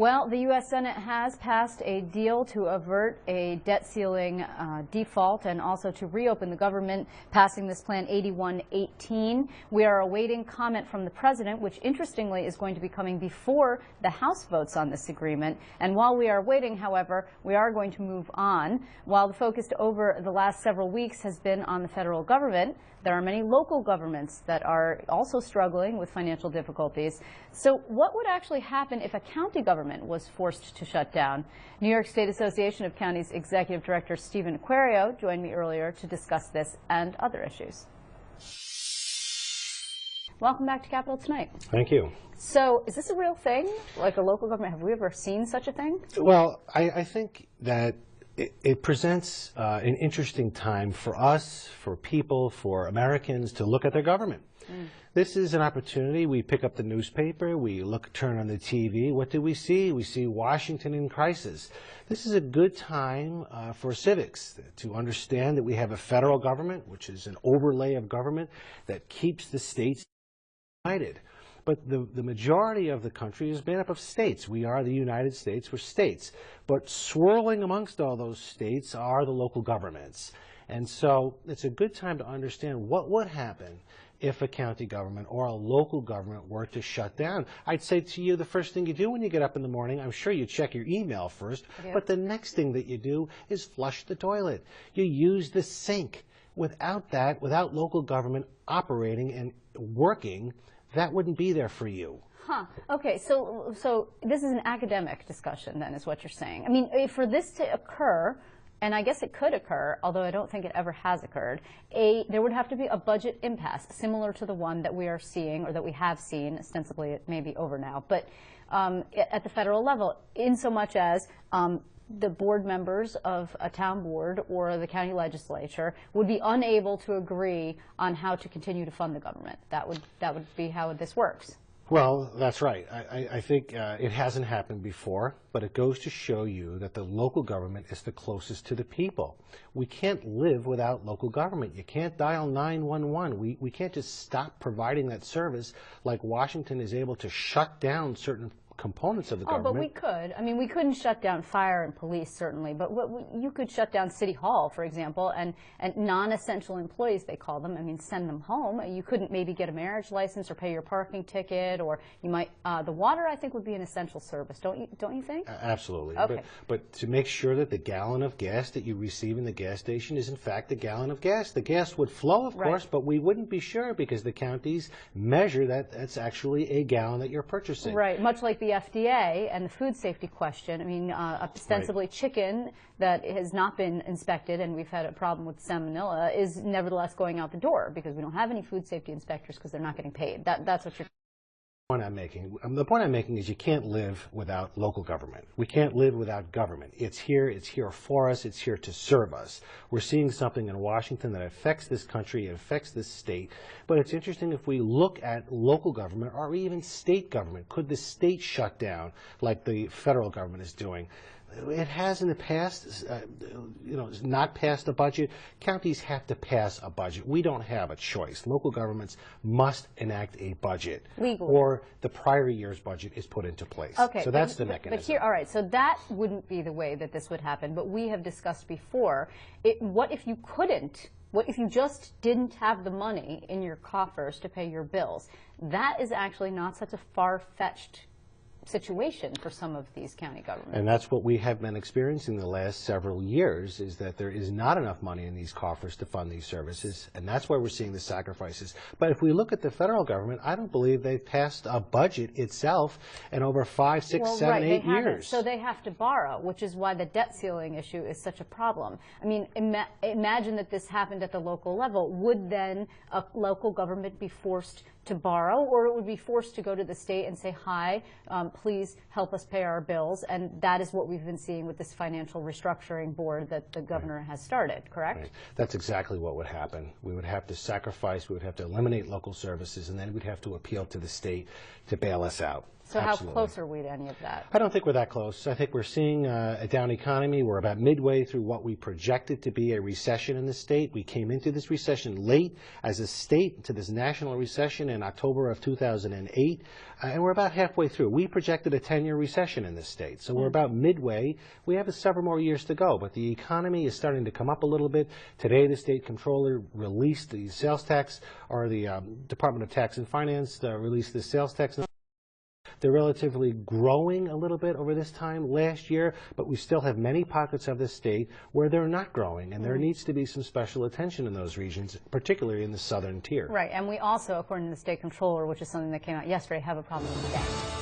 Well, the U.S. Senate has passed a deal to avert a debt ceiling default and also to reopen the government, passing this Plan 8118. We are awaiting comment from the president, which interestingly is going to be coming before the House votes on this agreement. And while we are waiting, however, we are going to move on. While the focus over the last several weeks has been on the federal government, there are many local governments that are also struggling with financial difficulties. So what would actually happen if a county government was forced to shut down? New York State Association of Counties Executive Director Stephen Acquario joined me earlier to discuss this and other issues. Welcome back to Capitol Tonight. Thank you. So is this a real thing, like a local government? Have we ever seen such a thing? Well, I think that it presents an interesting time for us, for people, for Americans to look at their government. This is an opportunity. We pick up the newspaper, we turn on the TV. What do we see? We see Washington in crisis. This is a good time for civics to understand that we have a federal government, which is an overlay of government that keeps the states united. But the majority of the country is made up of states. We are the United States, we're states. But swirling amongst all those states are the local governments. And so it's a good time to understand what would happen if a county government or a local government were to shut down. I'd say to you, the first thing you do when you get up in the morning, I'm sure you check your email first, but the next thing that you do is flush the toilet. You use the sink. Without that, without local government operating and working, that wouldn't be there for you. Huh. Okay, so this is an academic discussion then, is what you're saying. I mean, for this to occur, and I guess it could occur, although I don't think it ever has occurred, there would have to be a budget impasse similar to the one that we are seeing, or that we have seen, ostensibly it may be over now, but at the federal level, in so much as the board members of a town board or the county legislature would be unable to agree on how to continue to fund the government. That would be how this works. Well, that's right. I think it hasn't happened before, but it goes to show you that the local government is the closest to the people. We can't live without local government. You can't dial 911. We can't just stop providing that service like Washington is able to shut down certain components of the government. Oh, but we could. I mean, we couldn't shut down fire and police, certainly, but you could shut down City Hall, for example, and non-essential employees, they call them, I mean, send them home. You couldn't maybe get a marriage license or pay your parking ticket, or you might, the water, I think, would be an essential service, don't you think? Absolutely. Okay. But to make sure that the gallon of gas that you receive in the gas station is, in fact, a gallon of gas. The gas would flow, of course, but we wouldn't be sure because the counties measure that that's actually a gallon that you're purchasing. Right, much like the FDA and the food safety question. I mean, ostensibly chicken that has not been inspected, and we've had a problem with salmonella, is nevertheless going out the door because we don't have any food safety inspectors because they're not getting paid. That's what you're... The point I'm making is you can't live without local government. We can't live without government. It's here for us, it's here to serve us. We're seeing something in Washington that affects this country, it affects this state. But it's interesting if we look at local government or even state government. Could the state shut down like the federal government is doing? It has in the past, not passed a budget. Counties have to pass a budget. We don't have a choice. Local governments must enact a budget. Legally. Or the prior year's budget is put into place. Okay. So that's the mechanism. But here, all right, so that wouldn't be the way that this would happen. But we have discussed before, what if you couldn't? What if you just didn't have the money in your coffers to pay your bills? That is actually not such a far-fetched situation for some of these county governments. And that's what we have been experiencing the last several years, is that there is not enough money in these coffers to fund these services, and that's why we're seeing the sacrifices. But if we look at the federal government, I don't believe they've passed a budget itself in over 5, 6, 7, 8 years. So they have to borrow, which is why the debt ceiling issue is such a problem. I mean, imagine that this happened at the local level. Would then a local government be forced to borrow, or it would be forced to go to the state and say, hi, please help us pay our bills? And that is what we've been seeing with this financial restructuring board that the governor has started, correct? Right. That's exactly what would happen. We would have to sacrifice, we would have to eliminate local services, and then we'd have to appeal to the state to bail us out. So Absolutely. how close are we to any of that? I don't think we're that close. I think we're seeing a down economy. We're about midway through what we projected to be a recession in the state. We came into this recession late as a state, into this national recession in October of 2008, and we're about halfway through. We projected a 10-year recession in this state, so we're about midway. We have several more years to go, but the economy is starting to come up a little bit. Today, the state comptroller released the sales tax, or the Department of Tax and Finance released the sales tax. They're relatively growing a little bit over this time last year, but we still have many pockets of the state where they're not growing, and there needs to be some special attention in those regions, particularly in the southern tier. Right, and we also, according to the state comptroller, which is something that came out yesterday, have a problem with debt.